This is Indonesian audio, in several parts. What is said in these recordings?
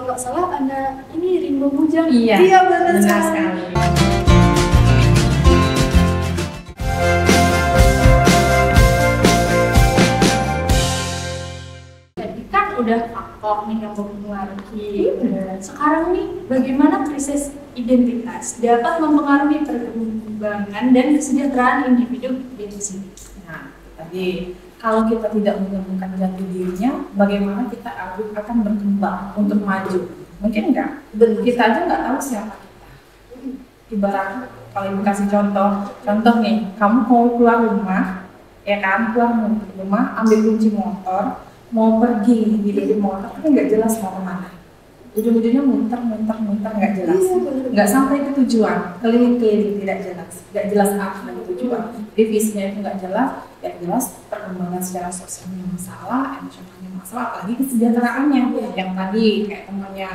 nggak salah anak ini Rimbo Bujang. Iya, Iya benar benar sekali. sekali. Jadi kan udah faktor nih yang mempengaruhi. Sekarang nih, bagaimana krisis identitas dapat mempengaruhi perkembangan dan kesejahteraan individu Gen Z? Nah, tadi kalau kita tidak menemukan jati dirinya, bagaimana kita akan berkembang untuk maju? Mungkin enggak. Kita aja nggak tahu siapa kita. Ibarat kalau ibu kasih contoh nih, kamu mau keluar rumah, ya kan, keluar rumah, ambil kunci motor, mau pergi di motor, tapi nggak jelas mau kemana. Ujung-ujungnya muter nggak jelas, nggak sampai ke tujuan, keliling-keliling tidak jelas arah dan tujuan. Divisinya itu nggak jelas, yang jelas perkembangan secara sosialnya masalah, emosionalnya masalah, apalagi kesejahteraannya. Yang tadi kayak temannya,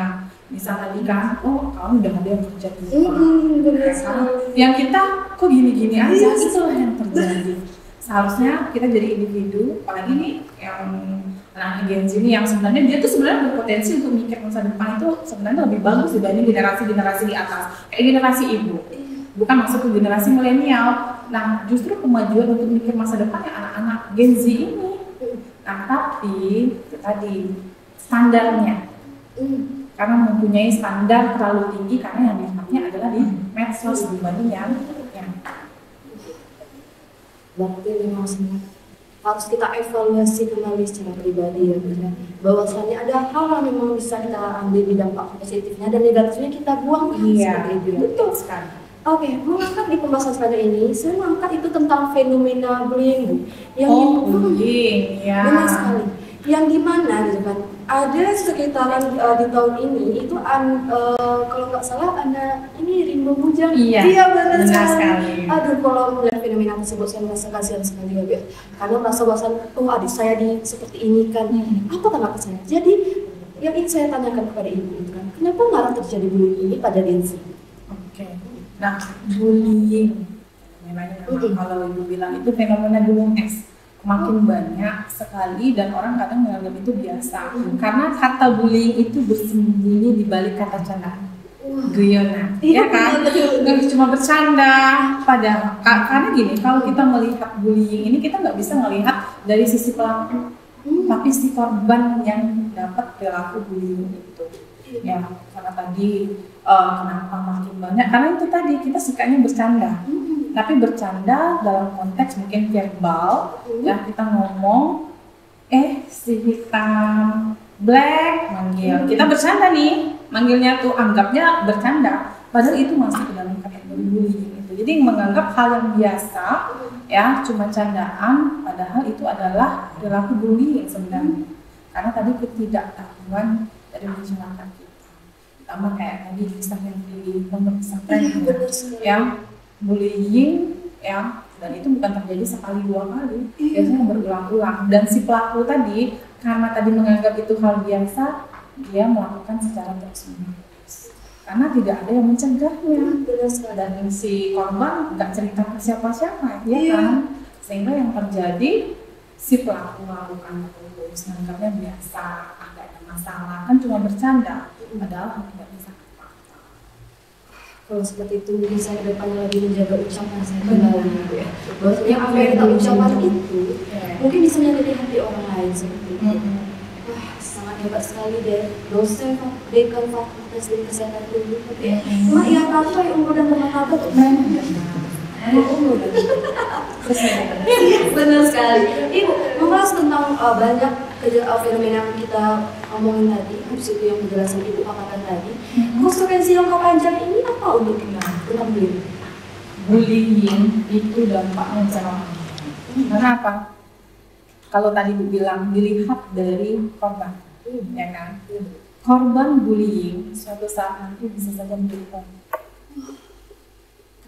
misal tadi kan, oh kamu udah ada yang kerja di rumah, yang kita kok gini-gini aja, itulah yang terjadi. Seharusnya kita jadi individu, apalagi nih yang anak Gen Z ini yang sebenarnya dia tuh sebenarnya berpotensi untuk mikir masa depan itu sebenarnya lebih bagus dibanding generasi-generasi di atas, kayak generasi ibu. Bukan maksud ke generasi milenial. Nah, justru kemajuan untuk mikir masa depan ya anak-anak Gen Z ini. Nah, tapi itu tadi standarnya. Karena mempunyai standar terlalu tinggi karena yang dilihatnya adalah di medsos dibanding yang Berarti memang harus kita evaluasi kembali secara pribadi ya, bahwasannya ada hal yang memang bisa kita ambil di dampak positifnya dan negatifnya kita buang. Iya, seperti itu ya. betul sekali. Oke, mengangkat di pembahasan pada ini, saya mengangkat itu tentang fenomena bullying yang bullying, ya. benar sekali. Yang dimana gitu kan, ada sekitaran di tahun ini itu kalau nggak salah anak ini Rimbo Bujang. Iya, benar sekali. sekali. Aduh, kalau melihat fenomena tersebut saya merasa kasihan sekali ya, Bu. Karena merasa bahwa oh adik saya seperti ini kan, apa kenapa saya? Jadi yang ingin saya tanyakan kepada ibu gitu kan, kenapa malah terjadi bullying ini pada Gen Z? Oke. Nah, bullying, kalau ibu bilang itu fenomena gunung es, makin banyak sekali dan orang kadang menganggap itu biasa. Karena kata bullying itu bersembunyi di balik kata candaan, guyonan, ya kan? Nggak cuma bercanda. Padahal karena gini, kalau kita melihat bullying ini kita nggak bisa melihat dari sisi pelaku, tapi si korban yang dapat perilaku bullying itu. Ya, karena tadi kenapa makin banyak? Karena itu tadi kita sukanya bercanda. Tapi bercanda dalam konteks mungkin verbal, ya kita ngomong, si hitam black manggil, kita bercanda nih, manggilnya tuh anggapnya bercanda, padahal itu masuk ke dalam kategori bullying itu. Jadi menganggap hal yang biasa, ya cuma candaan, padahal itu adalah perilaku bullying sebenarnya. Karena tadi ketidaktahuan dari masyarakat kita, sama kayak tadi kisah yang di pondok pesantren, yang bullying ya, dan itu bukan terjadi sekali dua kali, biasanya berulang-ulang. Dan si pelaku tadi karena tadi menganggap itu hal biasa, dia melakukan secara terus-menerus karena tidak ada yang mencegahnya, dan si korban nggak cerita ke siapa-siapa, ya kan, sehingga yang terjadi si pelaku melakukan terus, menganggapnya biasa, nggak ada masalah, kan cuma bercanda, padahal tidak bisa. Kalau seperti itu mungkin saya ke depannya lebih menjaga ucapan saya kembali gitu ya. Bahwasanya apa yang kita ucapkan itu mungkin bisa menyakiti hati orang lain seperti itu. Wah, sangat hebat sekali deh dosen dekan Fakultas Ilmu Kesehatan dulu. Cuma yang tahu kayak umur dan teman-teman tuh benar sekali. Ibu membahas tentang banyak fenomena yang kita omongin tadi, habis itu yang penjelasan ibu paparkan tadi. Konsekuensi jangka panjang ini apa untuk kita? Tentang bullying itu dampaknya jangka panjang. Karena apa? Kalau tadi ibu bilang dilihat dari korban, ya kan? Korban bullying suatu saat nanti bisa saja menjadi korban.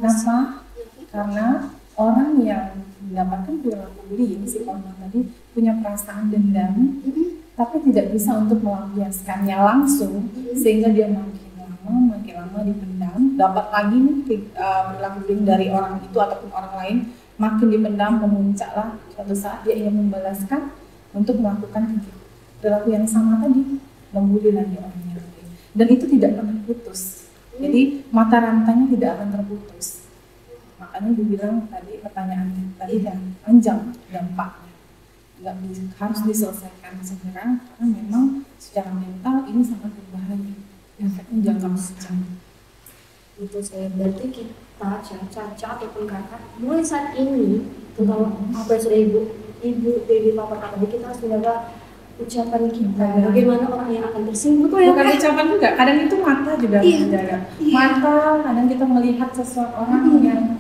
Kenapa? Karena orang yang mendapatkan perilaku bullying, si korban tadi punya perasaan dendam, tapi tidak bisa untuk melampiaskannya langsung, sehingga dia makin lama dipendam, dapat lagi nih perilaku bullying dari orang itu ataupun orang lain, makin dipendam, memuncaklah suatu saat dia ingin membalaskan untuk melakukan perilaku yang sama tadi, membuli lagi orang yang lain. dan itu tidak pernah putus. Jadi mata rantainya tidak akan terputus. Makanya dibilang tadi pertanyaannya tadi yang panjang dampaknya, harus diselesaikan segera karena memang secara mental ini sangat berbahaya, efeknya jangka panjang. Itu saya berarti kita Caca ataupun kakak mulai saat ini terutama apa yang sudah ibu dari papa tadi, kita harus menjaga ucapan kita, bagaimana orang yang akan tersinggung tuh ya. Bukan ucapan juga, kadang itu mata juga harus dijaga. Mata, kadang kita melihat seseorang yang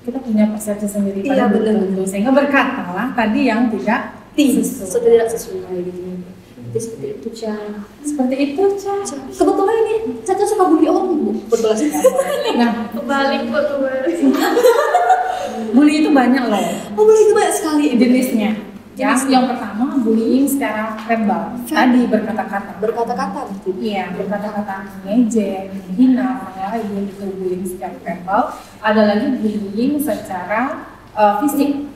kita punya persepsi sendiri pada betul, sehingga berkatalah tadi yang tidak sesuai gitu. Jadi seperti itu Caca. Seperti itu Caca. Kebetulan ini Caca suka bully orang bu. Betul sih. Nah, kebalik. Bully itu banyak loh. Oh bully itu banyak sekali jenisnya. Yang pertama bullying secara verbal. Tadi berkata-kata. Berkata-kata gitu. Iya, berkata-kata ngejek, menghina orang lain, itu bullying secara verbal. Ada lagi bullying secara fisik.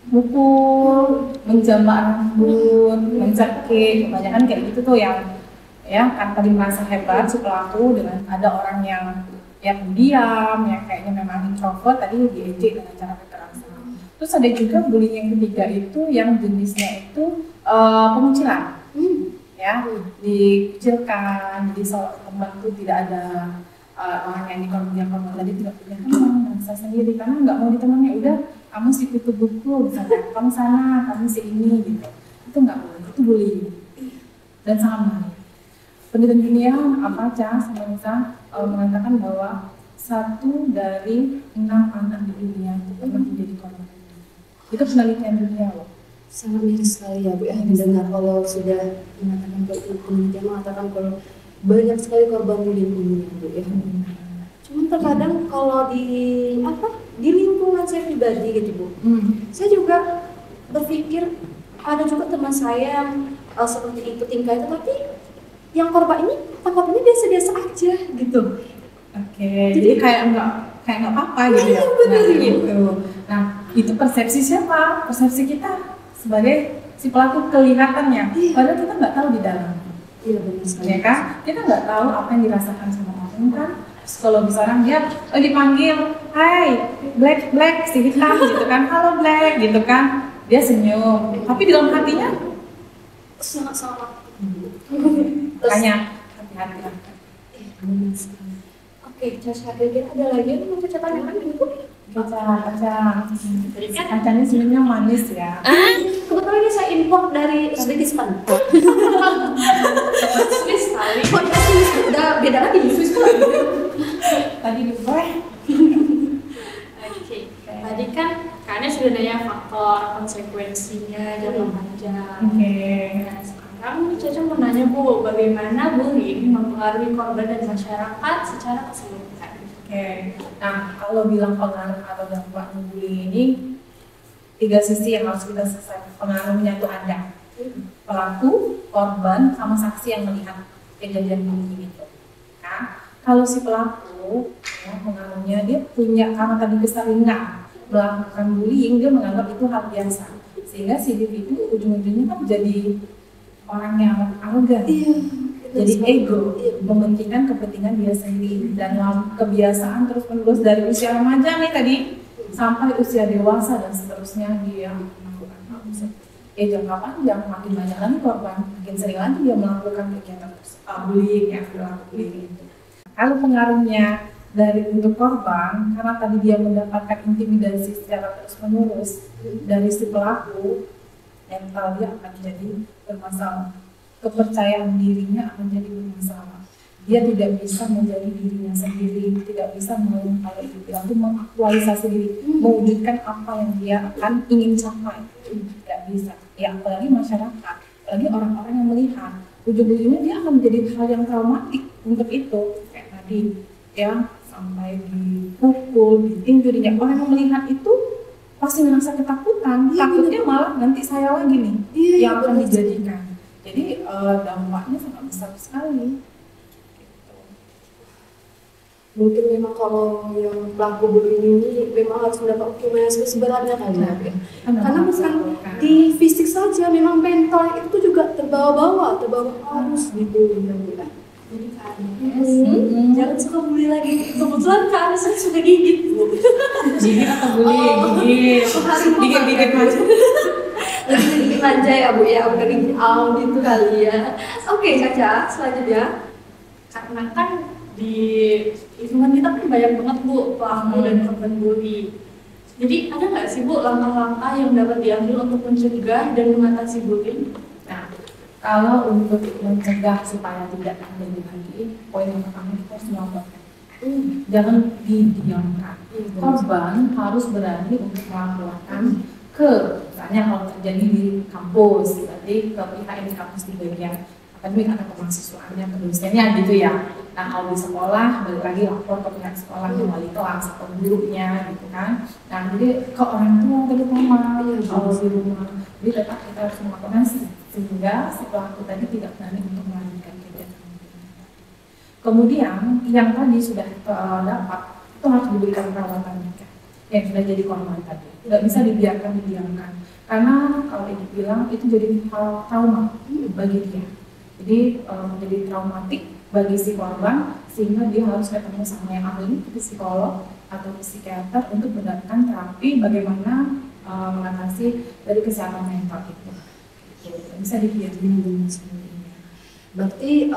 Mukul, menjambak rambut, mencekik, kebanyakan kayak gitu tuh yang ya kan tadi merasa hebat si pelaku dengan ada orang yang diam, yang kayaknya memang introvert tadi diejek dengan cara kekerasan. Terus ada juga bullying yang ketiga itu yang jenisnya itu pengucilan, ya dikucilkan, jadi seorang teman itu tidak ada orang yang dikorban tadi tidak punya teman, merasa sendiri karena nggak mau ditemani, udah kamu si kutu buku, misalnya kamu sana, kamu si ini gitu, itu nggak boleh, itu bullying dan sangat bahaya. Penelitian dunia apa sebenarnya mengatakan bahwa 1 dari 6 anak di dunia itu pernah menjadi korban. Itu penelitian dunia loh. Sangat miris sekali ya Bu ya mendengar kalau sudah mengatakan kalau penelitian mengatakan kalau banyak sekali korban bullying ini Bu ya. Cuman terkadang kalau di lingkungan saya pribadi gitu Bu, saya juga berpikir ada juga teman saya yang seperti itu tingkahnya, tapi yang korban ini tanggapannya biasa-biasa aja gitu. Oke, jadi kayak nggak apa-apa gitu ya. Benar gitu. Nah, itu persepsi siapa? Persepsi kita sebagai si pelaku kelihatannya, padahal kita nggak tahu di dalam. Iya benar sekali. Ya kan? Kita nggak tahu apa yang dirasakan sama orang kan. Kalau misalnya dia dipanggil, hai black si hitam gitu kan, halo black gitu kan, dia senyum, tapi di dalam hatinya sangat makanya hati-hati. Oke, Caca, kira-kira ada lagi yang mau catatan kan Bu? Kacanya sebenarnya manis ya. Kebetulan ini saya import dari Uzbekistan. Swiss kali. Udah beda lagi di Swiss kali. Tadi gue. Oke. Tadi kan karena sudah nanya faktor konsekuensinya jangka panjang. Oke. Nah, sekarang Caca mau nanya Bu, bagaimana bullying mempengaruhi korban dan masyarakat secara keseluruhan? Oke. Nah, kalau bilang pengaruh atau dampak bullying ini 3 sisi yang harus kita selesaikan. Pengaruhnya itu ada pelaku, korban, sama saksi yang melihat kejadian bullying itu. Nah, kalau si pelaku, ya, pengaruhnya dia punya karena tadi keseringan melakukan bullying, dia menganggap itu hal biasa, sehingga si individu ujung-ujungnya kan jadi orang yang arogan, jadi ego, mementingkan kepentingan dia sendiri dan kebiasaan terus-menerus dari usia remaja nih tadi sampai usia dewasa dan seterusnya dia melakukan hal tersebut. Jangka panjang makin banyak lagi korban, makin sering lagi dia melakukan kegiatan bullying yang berlaku bullying itu. Kalau pengaruhnya dari untuk korban, karena tadi dia mendapatkan intimidasi secara terus-menerus dari si pelaku, mental dia akan jadi bermasalah, kepercayaan dirinya akan jadi bermasalah. Dia tidak bisa menjadi dirinya sendiri, tidak bisa mengaktualisasi diri, mewujudkan apa yang dia akan ingin capai, tidak bisa. Ya apalagi masyarakat, apalagi orang-orang yang melihat, ujung-ujungnya dia akan menjadi hal yang traumatik untuk itu, kayak tadi ya sampai dipukul, ditinju, orang yang melihat itu pasti merasa ketakutan, takutnya malah nanti saya lagi nih yang akan dijadikan. Jadi dampaknya sangat besar sekali. Mungkin memang kalau yang pelaku bullying ini memang harus mendapat hukuman yang seberatnya kali ya. Karena bukan di fisik saja, memang mental itu juga terbawa arus gitu ya. Jadi Jangan suka bully lagi. Kebetulan Kak Anis suka gigit, Bu. Gigit atau bully? Gigit mas. Lebih sedikit manja ya, Bu ya, udah gigit gitu kali ya. Oke, Caca, selanjutnya. Karena kan di lingkungan kita kan banyak banget, Bu, pelaku dan korban bully. Jadi ada nggak sih, Bu, langkah-langkah yang dapat diambil untuk mencegah dan mengatasi bullying? Nah, kalau untuk mencegah supaya tidak terjadi lagi, poin yang pertama kita harus melaporkan. Jangan didiamkan. Korban harus berani untuk melaporkan ke, misalnya kalau terjadi di kampus, berarti ke pihak yang di kampus di bagian akademik atau kemahasiswaannya, ke dosennya gitu ya. Nah, kalau di sekolah, balik lagi lapor ke pihak sekolah, ke wali kelas atau gurunya gitu kan. Nah, jadi ke orang tua terutama kalau di rumah. Jadi tetap kita harus melakukan sehingga si pelaku tadi tidak berani untuk melanjutkan kegiatan. Kemudian yang tadi sudah dapat itu harus diberikan perawatan juga yang sudah jadi korban tadi. Tidak bisa dibiarkan didiamkan karena kalau ibu bilang itu jadi hal trauma bagi dia. Jadi menjadi traumatik bagi si korban sehingga dia harus ketemu sama yang ahli psikolog atau psikiater untuk mendapatkan terapi bagaimana mengatasi dari kesehatan mental itu. Bisa dibiarkan sebenarnya. Berarti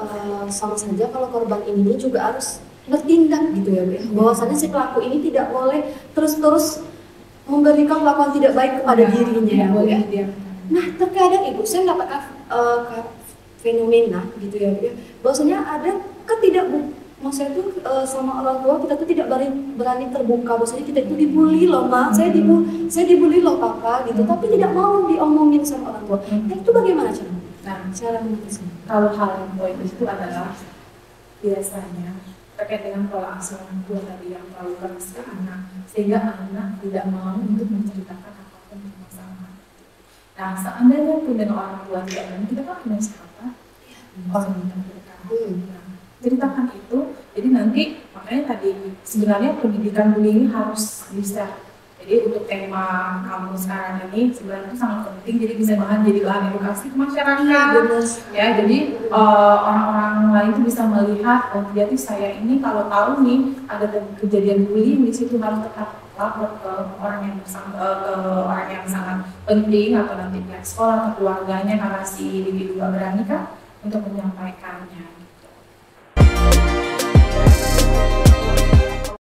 sama saja kalau korban ini juga harus bertindak gitu ya, Bu. Bahwasannya si pelaku ini tidak boleh terus-terus memberikan perlakuan tidak baik kepada dirinya ya, Bu ya. Nah, terkadang Ibu saya mendapatkan fenomena gitu ya, Bu ya. Bahwasanya ada maksudnya itu sama orang tua kita tuh tidak berani terbuka, bahwasanya kita itu dibully loh, Ma. Saya dibully loh, Papa gitu, tapi tidak mau diomongin sama orang tua. Nah, itu bagaimana caranya? Nah, cara mengatasi. kalau hal yang poin itu adalah biasanya terkait dengan pola asuh orang tua tadi yang terlalu keras ke anak, sehingga anak tidak mau untuk menceritakan apapun permasalahan. Nah, seandainya pun dengan orang tua tidak berani, kita kan punya siapa? Orang yang terdekat. Ceritakan itu, jadi nanti makanya tadi sebenarnya pendidikan bullying harus bisa. Jadi untuk tema kamu sekarang ini sebenarnya itu sangat penting, jadi bisa jadi bahan edukasi ke masyarakat. Ya, jadi orang-orang lain itu bisa melihat, oh jadi saya ini kalau tahu nih ada kejadian bullying di situ harus tetap lapor ke orang yang orang yang sangat penting atau nanti pihak sekolah atau keluarganya karena si individu gak berani kan untuk menyampaikannya.